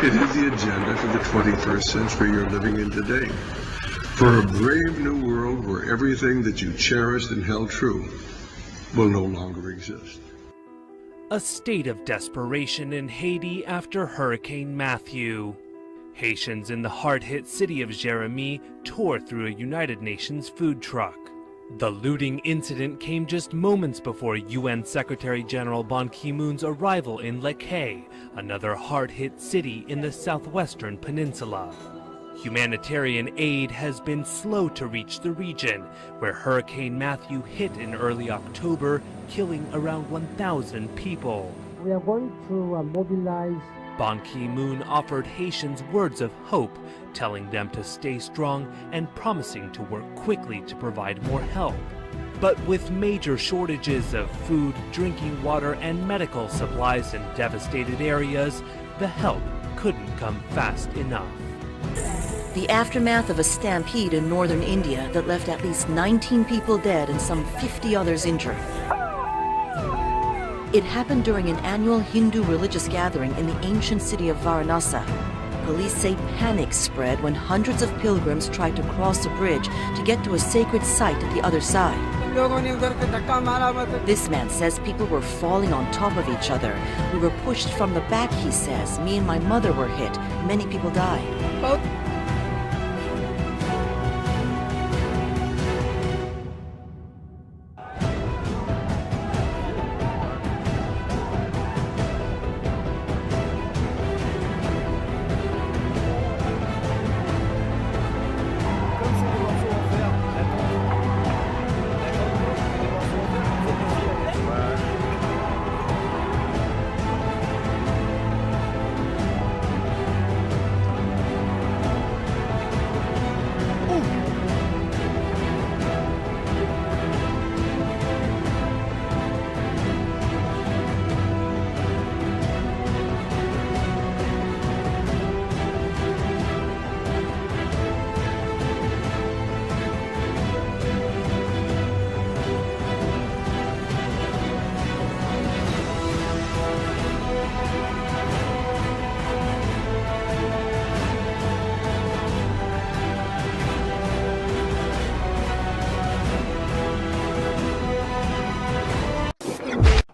It is the agenda for the 21st century you're living in today. For a brave new world where everything that you cherished and held true will no longer exist. A state of desperation in Haiti after Hurricane Matthew. Haitians in the hard-hit city of Jérémie tore through a United Nations food truck. The looting incident came just moments before UN Secretary General Ban Ki-moon's arrival in Lekki, another hard-hit city in the southwestern peninsula. Humanitarian aid has been slow to reach the region, where Hurricane Matthew hit in early October, killing around 1,000 people. We are going to mobilize. Ban Ki-moon offered Haitians words of hope, telling them to stay strong and promising to work quickly to provide more help. But with major shortages of food, drinking water, and medical supplies in devastated areas, the help couldn't come fast enough. The aftermath of a stampede in northern India that left at least 19 people dead and some 50 others injured. It happened during an annual Hindu religious gathering in the ancient city of Varanasi. Police say panic spread when hundreds of pilgrims tried to cross a bridge to get to a sacred site at the other side. This man says people were falling on top of each other. We were pushed from the back, he says. Me and my mother were hit. Many people died.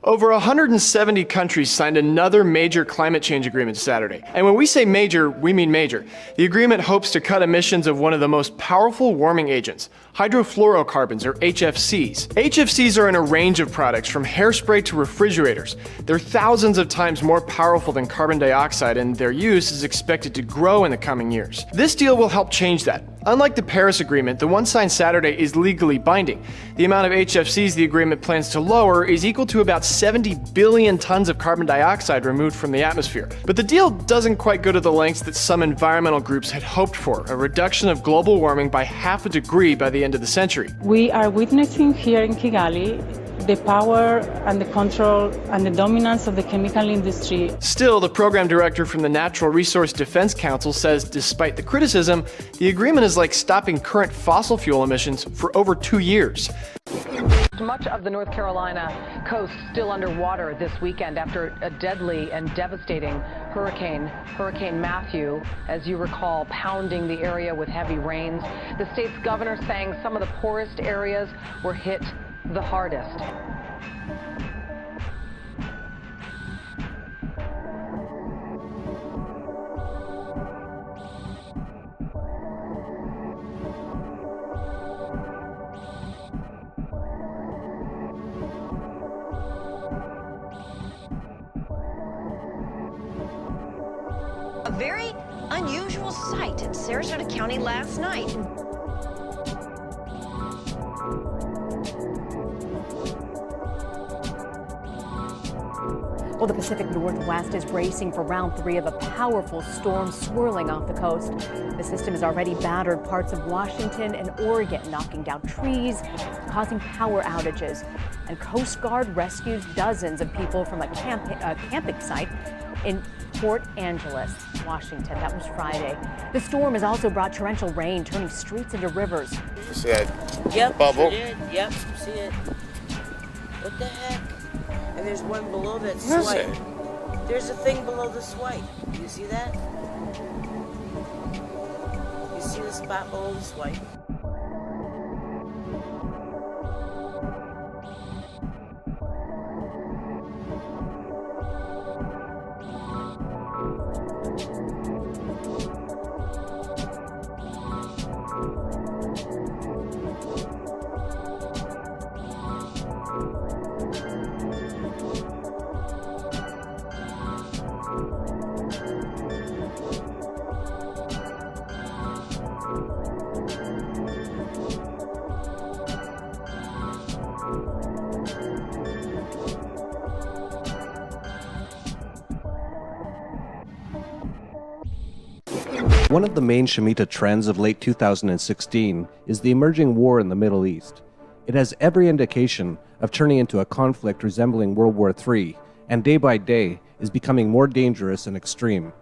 Over 170 countries signed another major climate change agreement Saturday. And when we say major, we mean major. The agreement hopes to cut emissions of one of the most powerful warming agents, hydrofluorocarbons, or HFCs. HFCs are in a range of products, from hairspray to refrigerators. They're thousands of times more powerful than carbon dioxide, and their use is expected to grow in the coming years. This deal will help change that. Unlike the Paris Agreement, the one signed Saturday is legally binding. The amount of HFCs the agreement plans to lower is equal to about 70 billion tons of carbon dioxide removed from the atmosphere. But the deal doesn't quite go to the lengths that some environmental groups had hoped for, a reduction of global warming by 0.5 degree by the end of the century. We are witnessing here in Kigali the power and the control and the dominance of the chemical industry. Still, the program director from the Natural Resource Defense Council says despite the criticism, the agreement is like stopping current fossil fuel emissions for over 2 years. Much of the North Carolina coast still underwater this weekend after a deadly and devastating Hurricane Matthew, as you recall, pounding the area with heavy rains. The state's governor saying some of the poorest areas were hit the hardest. A very unusual sight in Sarasota County last night. Well, the Pacific Northwest is bracing for round 3 of a powerful storm swirling off the coast. The system has already battered parts of Washington and Oregon, knocking down trees, causing power outages. And Coast Guard rescues dozens of people from a camping site in Port Angeles, Washington. That was Friday. The storm has also brought torrential rain, turning streets into rivers. You see that? Yep, bubble? sure did. Yep, see it. What the heck? And there's one below that swipe. There's a thing below the swipe. Do you see that? You see the spot below the swipe? One of the main Shemitah trends of late 2016 is the emerging war in the Middle East. It has every indication of turning into a conflict resembling World War III, and day by day is becoming more dangerous and extreme.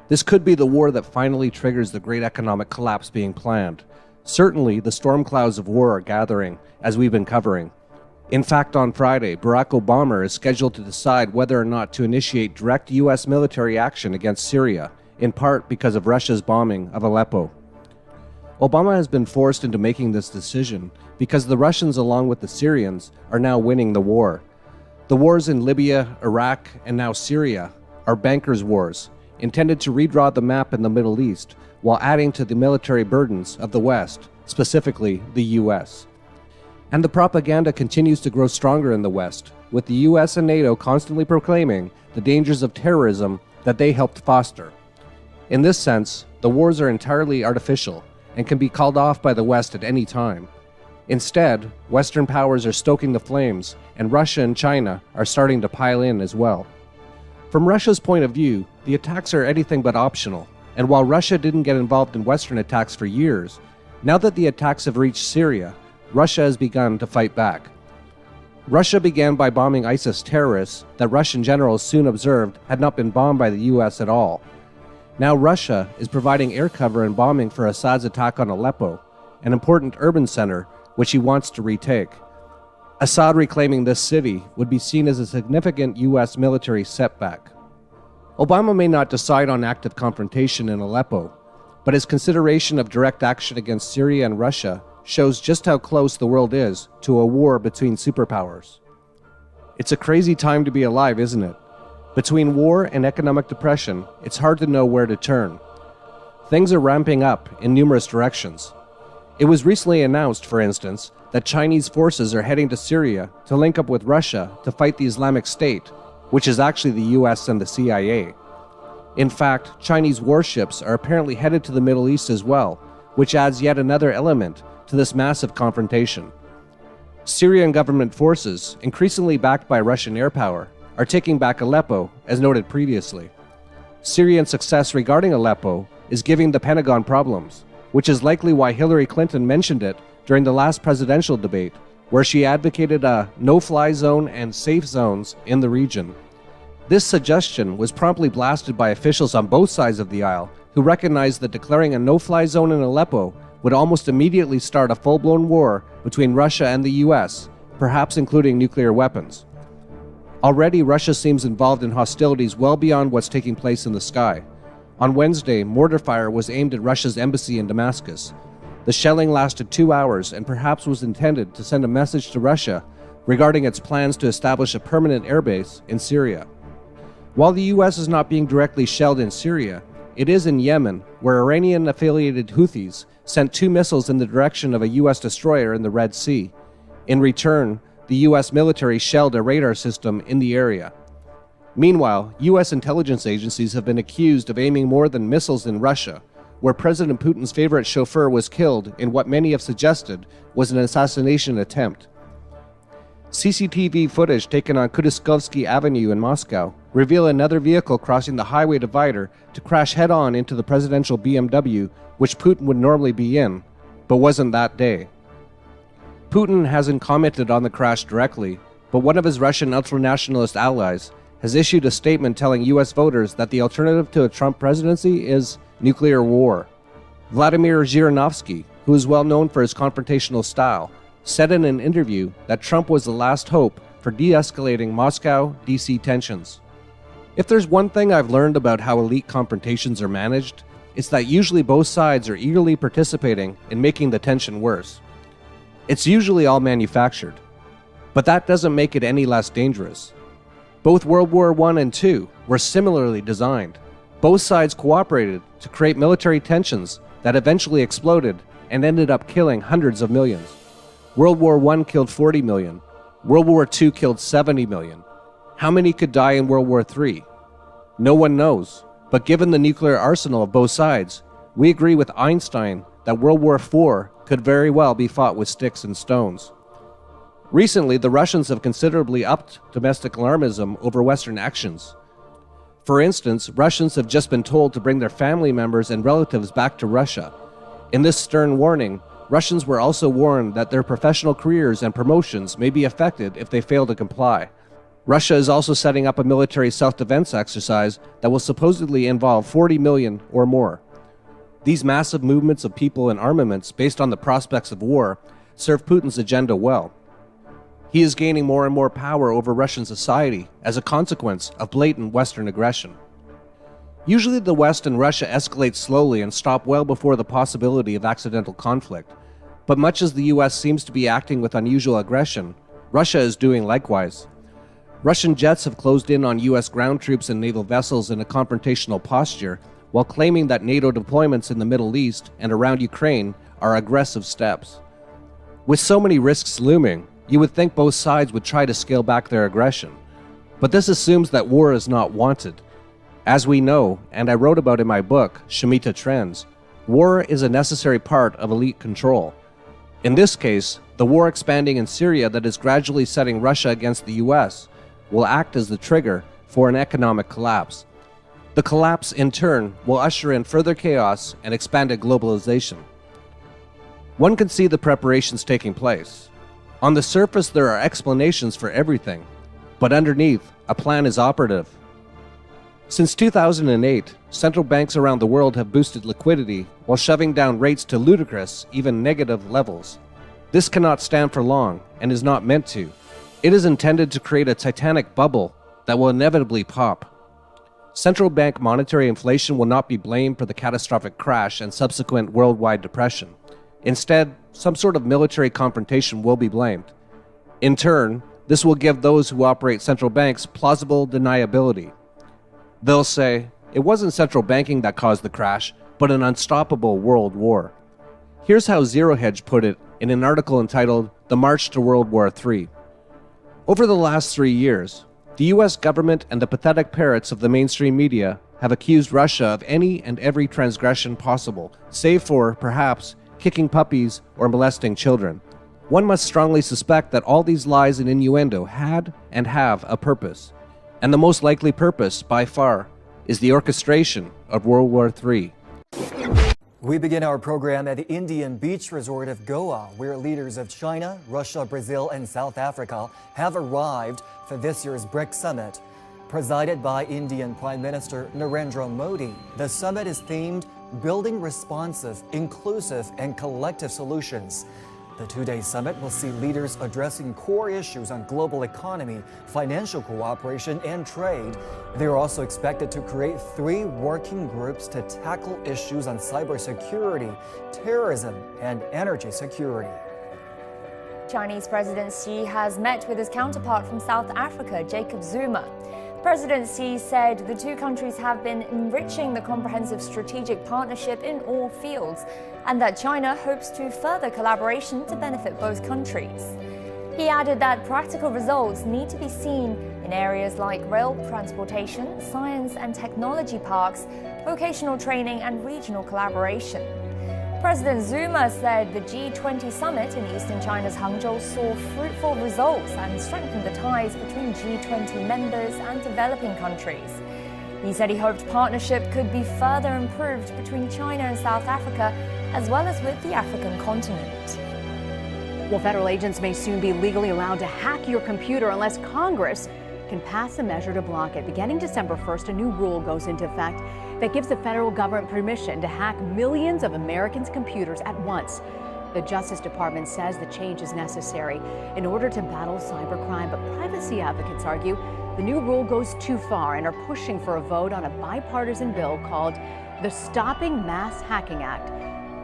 This could be the war that finally triggers the great economic collapse being planned. Certainly, the storm clouds of war are gathering, as we've been covering. In fact, on Friday, Barack Obama is scheduled to decide whether or not to initiate direct U.S. military action against Syria, in part because of Russia's bombing of Aleppo. Obama has been forced into making this decision because the Russians, along with the Syrians, are now winning the war. The wars in Libya, Iraq, and now Syria are bankers' wars, intended to redraw the map in the Middle East while adding to the military burdens of the West, specifically the U.S. And the propaganda continues to grow stronger in the West, with the U.S. and NATO constantly proclaiming the dangers of terrorism that they helped foster. In this sense, the wars are entirely artificial and can be called off by the West at any time. Instead, Western powers are stoking the flames, and Russia and China are starting to pile in as well. From Russia's point of view, the attacks are anything but optional, and while Russia didn't get involved in Western attacks for years, now that the attacks have reached Syria, Russia has begun to fight back. Russia began by bombing ISIS terrorists that Russian generals soon observed had not been bombed by the US at all. Now Russia is providing air cover and bombing for Assad's attack on Aleppo, an important urban center which he wants to retake. Assad reclaiming this city would be seen as a significant US military setback. Obama may not decide on active confrontation in Aleppo, but his consideration of direct action against Syria and Russia shows just how close the world is to a war between superpowers. It's a crazy time to be alive, isn't it? Between war and economic depression, it's hard to know where to turn. Things are ramping up in numerous directions. It was recently announced, for instance, that Chinese forces are heading to Syria to link up with Russia to fight the Islamic State, which is actually the US and the CIA. In fact, Chinese warships are apparently headed to the Middle East as well, which adds yet another element to this massive confrontation. Syrian government forces, increasingly backed by Russian air power, are taking back Aleppo, as noted previously. Syrian success regarding Aleppo is giving the Pentagon problems, which is likely why Hillary Clinton mentioned it during the last presidential debate, where she advocated a no-fly zone and safe zones in the region. This suggestion was promptly blasted by officials on both sides of the aisle, who recognized that declaring a no-fly zone in Aleppo would almost immediately start a full-blown war between Russia and the US, perhaps including nuclear weapons. Already, Russia seems involved in hostilities well beyond what's taking place in the sky. On Wednesday, mortar fire was aimed at Russia's embassy in Damascus. The shelling lasted 2 hours and perhaps was intended to send a message to Russia regarding its plans to establish a permanent airbase in Syria. While the US is not being directly shelled in Syria, it is in Yemen, where Iranian-affiliated Houthis sent 2 missiles in the direction of a US destroyer in the Red Sea. In return, the US military shelled a radar system in the area. Meanwhile, US intelligence agencies have been accused of aiming more than missiles in Russia, where President Putin's favorite chauffeur was killed in what many have suggested was an assassination attempt. CCTV footage taken on Kutuzovsky Avenue in Moscow reveal another vehicle crossing the highway divider to crash head-on into the presidential BMW, which Putin would normally be in, but wasn't that day. Putin hasn't commented on the crash directly, but one of his Russian ultranationalist allies has issued a statement telling US voters that the alternative to a Trump presidency is nuclear war. Vladimir Zhirinovsky, who is well known for his confrontational style, said in an interview that Trump was the last hope for de-escalating Moscow-DC tensions. If there's one thing I've learned about how elite confrontations are managed, it's that usually both sides are eagerly participating in making the tension worse. It's usually all manufactured, but that doesn't make it any less dangerous. Both World War I and II were similarly designed. Both sides cooperated to create military tensions that eventually exploded and ended up killing hundreds of millions. World War I killed 40 million. World War II killed 70 million. How many could die in World War III? No one knows, but given the nuclear arsenal of both sides, we agree with Einstein that World War IV could very well be fought with sticks and stones. Recently, the Russians have considerably upped domestic alarmism over Western actions. For instance, Russians have just been told to bring their family members and relatives back to Russia. In this stern warning, Russians were also warned that their professional careers and promotions may be affected if they fail to comply. Russia is also setting up a military self-defense exercise that will supposedly involve 40 million or more. These massive movements of people and armaments based on the prospects of war serve Putin's agenda well. He is gaining more and more power over Russian society as a consequence of blatant Western aggression. Usually the West and Russia escalate slowly and stop well before the possibility of accidental conflict. But much as the US seems to be acting with unusual aggression, Russia is doing likewise. Russian jets have closed in on US ground troops and naval vessels in a confrontational posture, while claiming that NATO deployments in the Middle East and around Ukraine are aggressive steps. With so many risks looming, you would think both sides would try to scale back their aggression. But this assumes that war is not wanted. As we know, and I wrote about in my book, Shemitah Trends, war is a necessary part of elite control. In this case, the war expanding in Syria that is gradually setting Russia against the US will act as the trigger for an economic collapse. The collapse, in turn, will usher in further chaos and expanded globalization. One can see the preparations taking place. On the surface, there are explanations for everything, but underneath, a plan is operative. Since 2008, central banks around the world have boosted liquidity while shoving down rates to ludicrous, even negative levels. This cannot stand for long and is not meant to. It is intended to create a titanic bubble that will inevitably pop. Central bank monetary inflation will not be blamed for the catastrophic crash and subsequent worldwide depression. Instead, some sort of military confrontation will be blamed. In turn, this will give those who operate central banks plausible deniability. They'll say, it wasn't central banking that caused the crash, but an unstoppable world war. Here's how Zero Hedge put it in an article entitled The March to World War III. Over the last 3 years, the US government and the pathetic parrots of the mainstream media have accused Russia of any and every transgression possible, save for, perhaps, kicking puppies or molesting children. One must strongly suspect that all these lies and innuendo had and have a purpose. And the most likely purpose, by far, is the orchestration of World War III. We begin our program at the Indian beach resort of Goa, where leaders of China, Russia, Brazil, and South Africa have arrived for this year's BRICS summit. Presided by Indian Prime Minister Narendra Modi, the summit is themed Building Responsive, Inclusive, and Collective Solutions. The two-day summit will see leaders addressing core issues on global economy, financial cooperation, and trade. They are also expected to create 3 working groups to tackle issues on cybersecurity, terrorism, and energy security. Chinese President Xi has met with his counterpart from South Africa, Jacob Zuma. President Xi said the two countries have been enriching the comprehensive strategic partnership in all fields, and that China hopes to further collaboration to benefit both countries. He added that practical results need to be seen in areas like rail transportation, science and technology parks, vocational training, and regional collaboration. President Zuma said the G20 summit in eastern China's Hangzhou saw fruitful results and strengthened the ties between G20 members and developing countries. He said he hoped partnership could be further improved between China and South Africa, as well as with the African continent. Well, federal agents may soon be legally allowed to hack your computer unless Congress can pass a measure to block it. Beginning December 1st, a new rule goes into effect that gives the federal government permission to hack millions of Americans' computers at once. The Justice Department says the change is necessary in order to battle cybercrime, but privacy advocates argue the new rule goes too far and are pushing for a vote on a bipartisan bill called the Stopping Mass Hacking Act.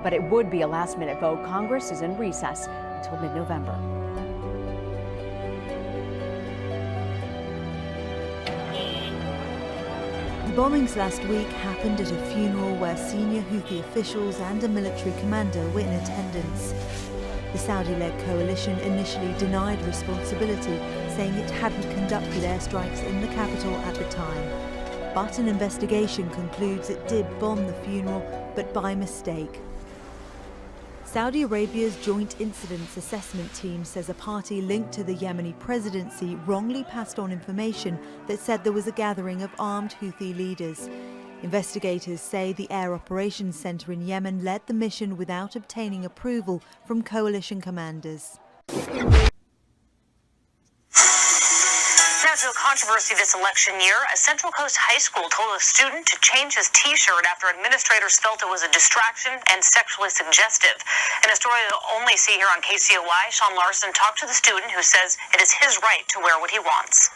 But it would be a last-minute vote. Congress is in recess until mid-November. The bombings last week happened at a funeral where senior Houthi officials and a military commander were in attendance. The Saudi-led coalition initially denied responsibility, saying it hadn't conducted airstrikes in the capital at the time. But an investigation concludes it did bomb the funeral, but by mistake. Saudi Arabia's Joint Incidents Assessment Team says a party linked to the Yemeni presidency wrongly passed on information that said there was a gathering of armed Houthi leaders. Investigators say the Air Operations Center in Yemen led the mission without obtaining approval from coalition commanders. Now to a controversy this election year. A Central Coast high school told a student to change his T-shirt after administrators felt it was a distraction and sexually suggestive. In a story you'll only see here on KCOI, Sean Larson talked to the student who says it is his right to wear what he wants.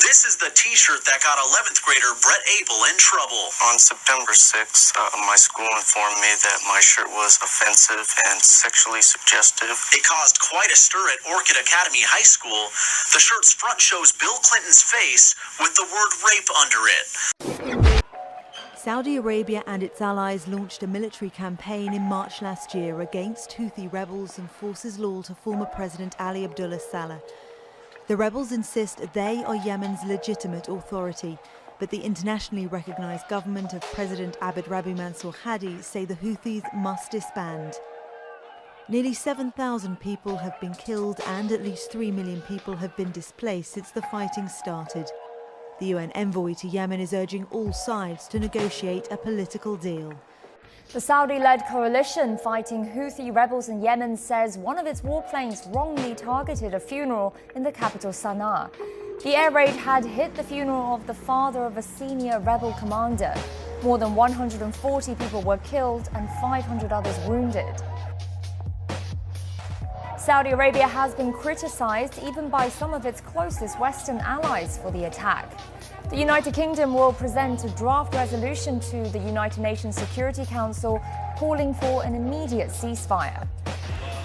This is the T-shirt that got 11th grader Brett Abel in trouble. On September 6th, my school informed me that my shirt was offensive and sexually suggestive. It caused quite a stir at Orchid Academy High School. The shirt's front shows Bill Clinton's face with the word rape under it. Saudi Arabia and its allies launched a military campaign in March last year against Houthi rebels and forces loyal to former President Ali Abdullah Saleh. The rebels insist they are Yemen's legitimate authority, but the internationally recognized government of President Abd Rabbi Mansour Hadi say the Houthis must disband. Nearly 7,000 people have been killed and at least 3 million people have been displaced since the fighting started. The UN envoy to Yemen is urging all sides to negotiate a political deal. The Saudi-led coalition fighting Houthi rebels in Yemen says one of its warplanes wrongly targeted a funeral in the capital Sana'a. The air raid had hit the funeral of the father of a senior rebel commander. More than 140 people were killed and 500 others wounded. Saudi Arabia has been criticized even by some of its closest Western allies for the attack. The United Kingdom will present a draft resolution to the United Nations Security Council calling for an immediate ceasefire.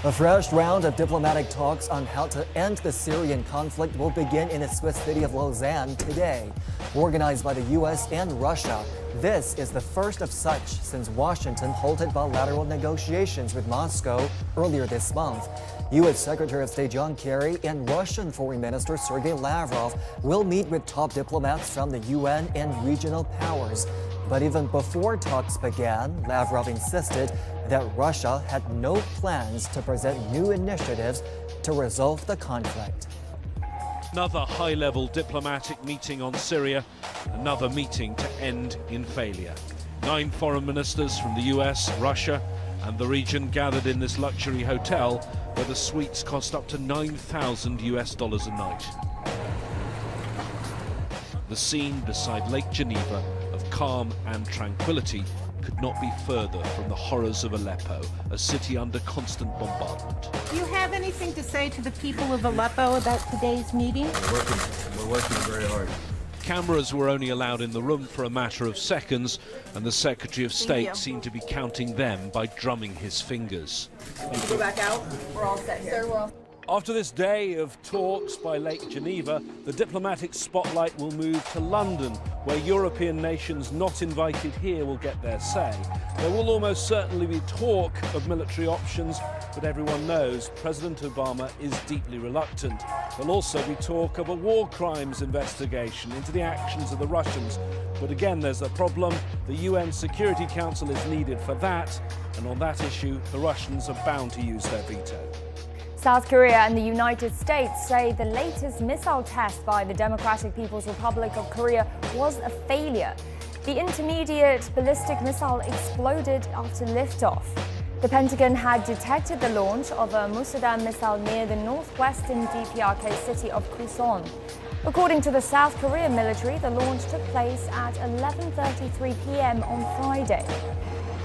A fresh round of diplomatic talks on how to end the Syrian conflict will begin in the Swiss city of Lausanne today. Organized by the U.S. and Russia, this is the first of such since Washington halted bilateral negotiations with Moscow earlier this month. U.S. Secretary of State John Kerry and Russian Foreign Minister Sergei Lavrov will meet with top diplomats from the UN and regional powers. But even before talks began, Lavrov insisted that Russia had no plans to present new initiatives to resolve the conflict. Another high-level diplomatic meeting on Syria, another meeting to end in failure. 9 foreign ministers from the US, Russia, and the region gathered in this luxury hotel where the suites cost up to $9,000 a night. The scene beside Lake Geneva of calm and tranquility could not be further from the horrors of Aleppo, a city under constant bombardment. Do you have anything to say to the people of Aleppo about today's meeting? We're working very hard. Cameras were only allowed in the room for a matter of seconds, and the Secretary of State seemed to be counting them by drumming his fingers. Go back out. We're all set here. Sir, we're all... After this day of talks by Lake Geneva, the diplomatic spotlight will move to London, where European nations not invited here will get their say. There will almost certainly be talk of military options, but everyone knows President Obama is deeply reluctant. There'll also be talk of a war crimes investigation into the actions of the Russians. But again, there's a problem. The UN Security Council is needed for that, and on that issue, the Russians are bound to use their veto. South Korea and the United States say the latest missile test by the Democratic People's Republic of Korea was a failure. The intermediate ballistic missile exploded after liftoff. The Pentagon had detected the launch of a Musadan missile near the northwestern DPRK city of Kusan. According to the South Korean military, the launch took place at 11:33 p.m. on Friday.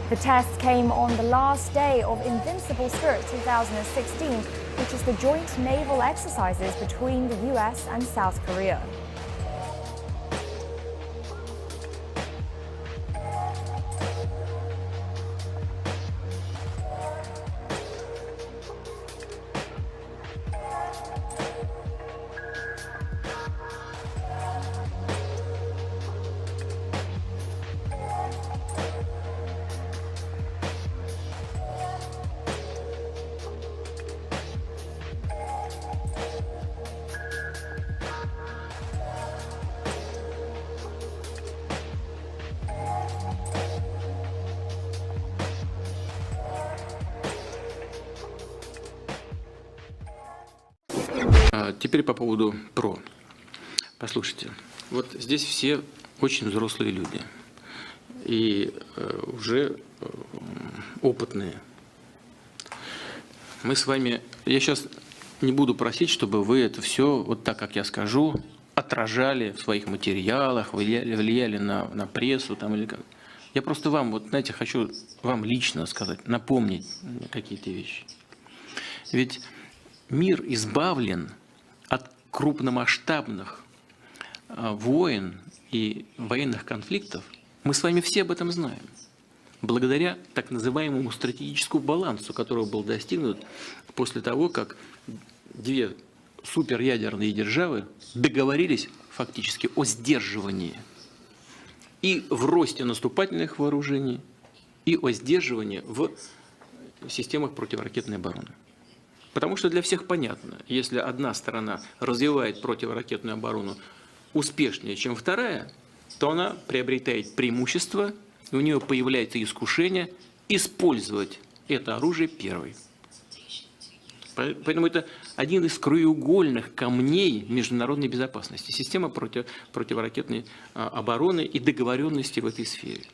The test came on the last day of Invincible Spirit 2016, which is the joint naval exercises between the US and South Korea. Теперь по поводу ПРО. Послушайте, вот здесь все очень взрослые люди и уже опытные. Мы с вами, я сейчас не буду просить, чтобы вы это все, вот так, как я скажу, отражали в своих материалах, влияли на прессу там, или как. Я просто вам, вот знаете, хочу вам лично сказать, напомнить какие-то вещи. Ведь мир избавлен от крупномасштабных войн и военных конфликтов. Мы с вами все об этом знаем. Благодаря так называемому стратегическому балансу, который был достигнут после того, как две суперядерные державы договорились фактически о сдерживании и в росте наступательных вооружений, и о сдерживании в системах противоракетной обороны. Потому что для всех понятно, если одна сторона развивает противоракетную оборону успешнее, чем вторая, то она приобретает преимущество, и у нее появляется искушение использовать это оружие первой. Поэтому это один из краеугольных камней международной безопасности, система противоракетной обороны и договоренности в этой сфере.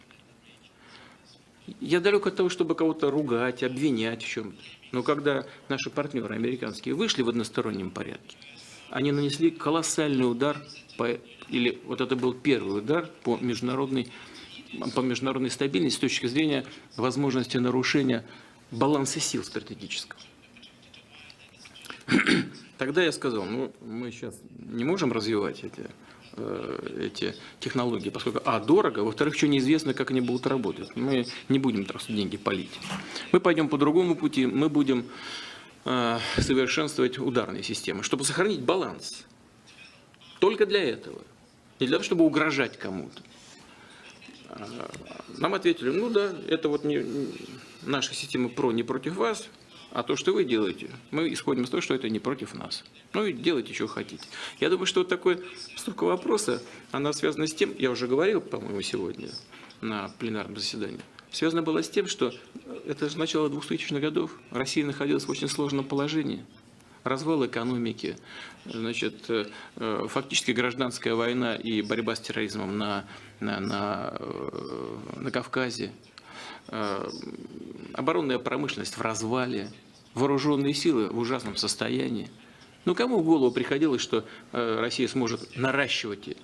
Я далек от того, чтобы кого-то ругать, обвинять в чем-то. Но когда наши партнеры американские вышли в одностороннем порядке, они нанесли колоссальный удар, или вот это был первый удар по международной стабильности с точки зрения возможности нарушения баланса сил стратегического. Тогда я сказал, ну мы сейчас не можем развивать эти технологии, поскольку, дорого, во-вторых, еще неизвестно, как они будут работать. Мы не будем просто деньги палить. Мы пойдем по другому пути, мы будем совершенствовать ударные системы, чтобы сохранить баланс. Только для этого. Не для того, чтобы угрожать кому-то. Нам ответили, ну да, это вот наша система ПРО не против вас, а то, что вы делаете, мы исходим из того, что это не против нас. Ну и делайте, что хотите. Я думаю, что вот такая постановка вопроса, она связана с тем, я уже говорил, по-моему, сегодня на пленарном заседании, связана была с тем, что это же начало 2000-х годов, Россия находилась в очень сложном положении. Развал экономики, значит, фактически гражданская война и борьба с терроризмом на Кавказе, оборонная промышленность в развале, вооруженные силы в ужасном состоянии. Ну, кому в голову приходилось, что Россия сможет наращивать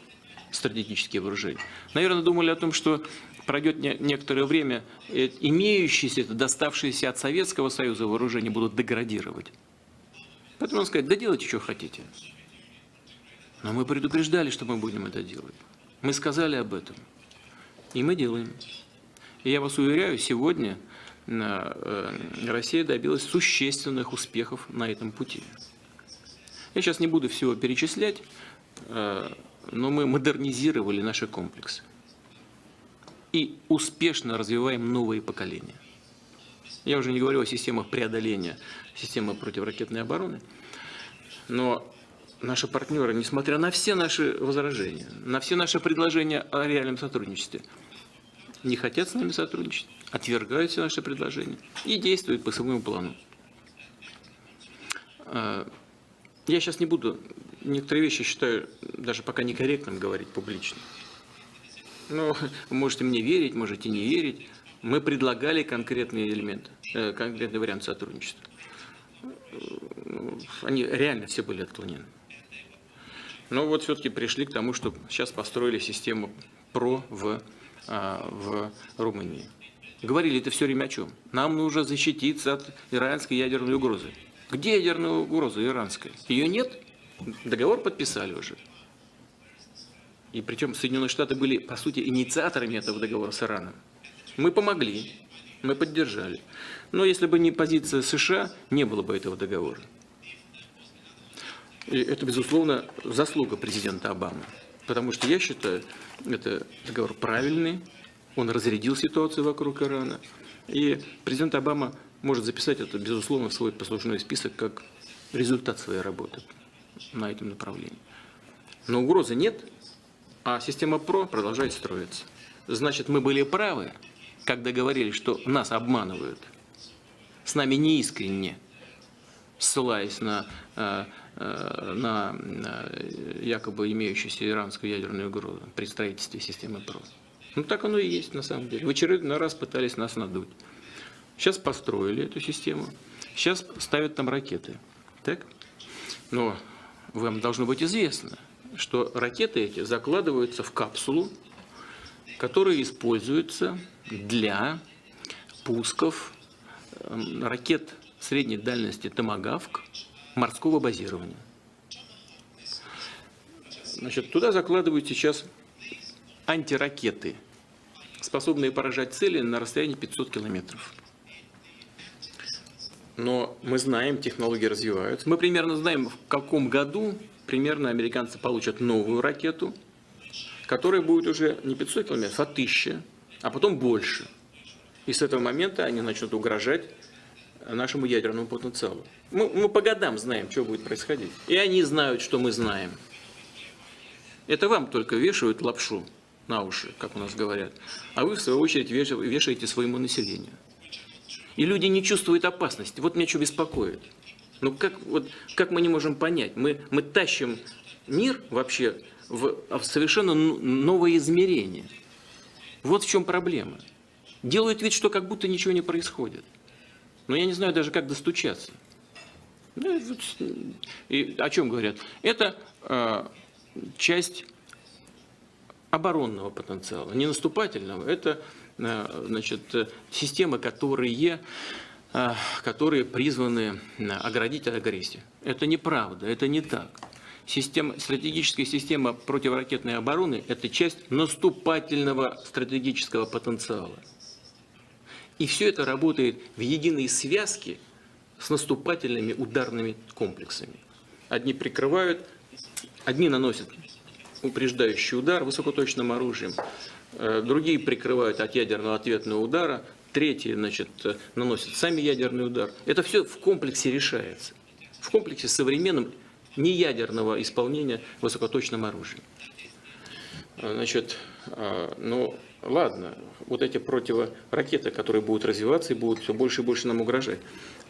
стратегические вооружения? Наверное, думали о том, что пройдет некоторое время, имеющиеся, доставшиеся от Советского Союза вооружения будут деградировать. Поэтому надо сказать, да делайте, что хотите. Но мы предупреждали, что мы будем это делать. Мы сказали об этом. И мы делаем. И я вас уверяю, сегодня Россия добилась существенных успехов на этом пути. Я сейчас не буду всего перечислять, но мы модернизировали наши комплексы. И успешно развиваем новые поколения. Я уже не говорю о системах преодоления, системы противоракетной обороны, но наши партнеры, несмотря на все наши возражения, на все наши предложения о реальном сотрудничестве, не хотят с нами сотрудничать, отвергают все наши предложения и действуют по своему плану. Я сейчас не буду, некоторые вещи считаю даже пока некорректным говорить публично. Но вы можете мне верить, можете не верить. Мы предлагали конкретные элементы, конкретный вариант сотрудничества. Они реально все были отклонены. Но вот все-таки пришли к тому, что сейчас построили систему ПРО в Румынии. Говорили это все время о чем? Нам нужно защититься от иранской ядерной угрозы. Где ядерная угроза иранская? Ее нет? Договор подписали уже. И причем Соединенные Штаты были, по сути, инициаторами этого договора с Ираном. Мы помогли, мы поддержали. Но если бы не позиция США, не было бы этого договора. И это, безусловно, заслуга президента Обамы. Потому что я считаю, это договор правильный, он разрядил ситуацию вокруг Ирана. И президент Обама может записать это, безусловно, в свой послужной список как результат своей работы на этом направлении. Но угрозы нет, а система ПРО продолжает строиться. Значит, мы были правы, когда говорили, что нас обманывают. С нами неискренне, ссылаясь на якобы имеющуюся иранскую ядерную угрозу при строительстве системы ПРО. Ну так оно и есть на самом деле. В очередной раз пытались нас надуть. Сейчас построили эту систему, сейчас ставят там ракеты. Так? Но вам должно быть известно, что ракеты эти закладываются в капсулу, которая используется для пусков ракет средней дальности «Томагавк» морского базирования. Значит, туда закладывают сейчас антиракеты, способные поражать цели на расстоянии 500 километров. Но мы знаем, технологии развиваются. Мы примерно знаем, в каком году примерно американцы получат новую ракету, которая будет уже не 500 километров, а 1000, а потом больше. И с этого момента они начнут угрожать нашему ядерному потенциалу. Мы по годам знаем, что будет происходить. И они знают, что мы знаем. Это вам только вешают лапшу на уши, как у нас говорят. А вы, в свою очередь, вешаете своему населению. И люди не чувствуют опасности. Вот меня что беспокоит. Ну как мы не можем понять? Мы тащим мир вообще в совершенно новое измерение. Вот в чем проблема. Делают вид, что как будто ничего не происходит. Но я не знаю даже, как достучаться. И о чем говорят? Это часть оборонного потенциала, не наступательного. Это значит, системы, которые призваны оградить от агрессии. Это неправда, это не так. Стратегическая система противоракетной обороны – это часть наступательного стратегического потенциала. И все это работает в единой связке с наступательными ударными комплексами. Одни прикрывают, одни наносят упреждающий удар высокоточным оружием, другие прикрывают от ядерного ответного удара, третьи, значит, наносят сами ядерный удар. Это все в комплексе решается. В комплексе современном неядерного исполнения высокоточным оружием. Значит, ну ладно, вот эти противоракеты, которые будут развиваться и будут все больше и больше нам угрожать.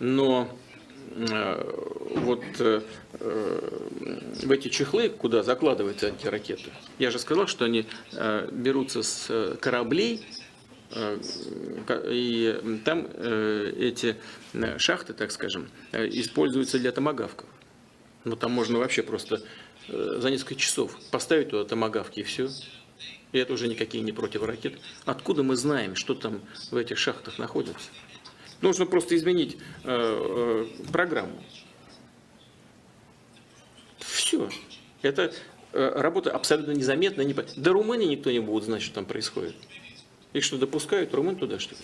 Но вот в эти чехлы, куда закладываются эти ракеты, я же сказал, что они берутся с кораблей, и там эти шахты, так скажем, используются для томагавков. Ну там можно вообще просто за несколько часов поставить туда томагавки и все. И это уже никакие не противоракеты. Откуда мы знаем, что там в этих шахтах находится? Нужно просто изменить программу. Все. Это работа абсолютно незаметная. До Румынии никто не будет знать, что там происходит. Их что, допускают румын туда, что ли?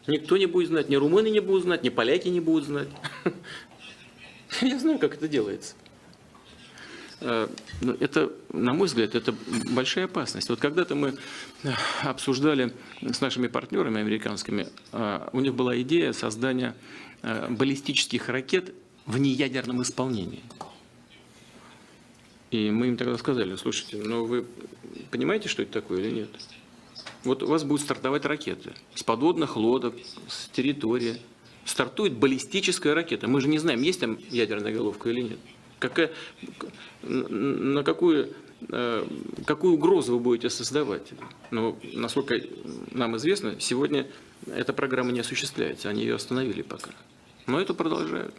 Никто не будет знать. Ни румыны не будут знать, ни поляки не будут знать. Я знаю, как это делается. Это, на мой взгляд, это большая опасность. Вот когда-то мы обсуждали с нашими партнерами американскими, у них была идея создания баллистических ракет в неядерном исполнении. И мы им тогда сказали: слушайте, ну вы понимаете, что это такое или нет? Вот у вас будут стартовать ракеты с подводных лодок, с территории. Стартует баллистическая ракета. Мы же не знаем, есть там ядерная головка или нет. На какую угрозу вы будете создавать? Но, насколько нам известно, сегодня эта программа не осуществляется. Они ее остановили пока. Но это продолжают.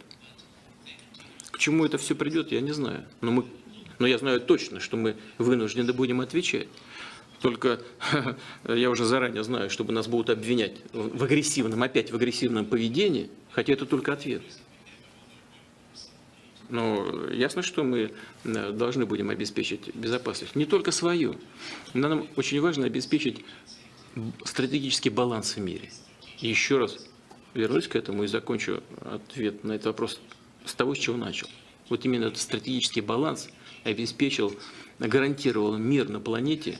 К чему это все придет, я не знаю. Но я знаю точно, что мы вынуждены будем отвечать. Только я уже заранее знаю, чтобы нас будут обвинять в агрессивном поведении, хотя это только ответ. Но ясно, что мы должны будем обеспечить безопасность. Не только свою. Но нам очень важно обеспечить стратегический баланс в мире. И еще раз вернусь к этому и закончу ответ на этот вопрос с того, с чего начал. Вот именно этот стратегический баланс обеспечил, гарантировал мир на планете,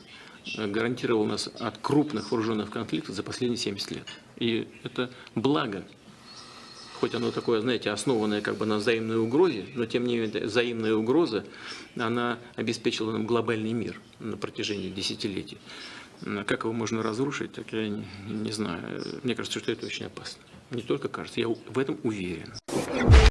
гарантировал нас от крупных вооруженных конфликтов за последние 70 лет. И это благо. Хоть оно такое, знаете, основанное как бы на взаимной угрозе, но тем не менее взаимная угроза, она обеспечила нам глобальный мир на протяжении десятилетий. Как его можно разрушить, так я не знаю. Мне кажется, что это очень опасно. Не только кажется, я в этом уверен.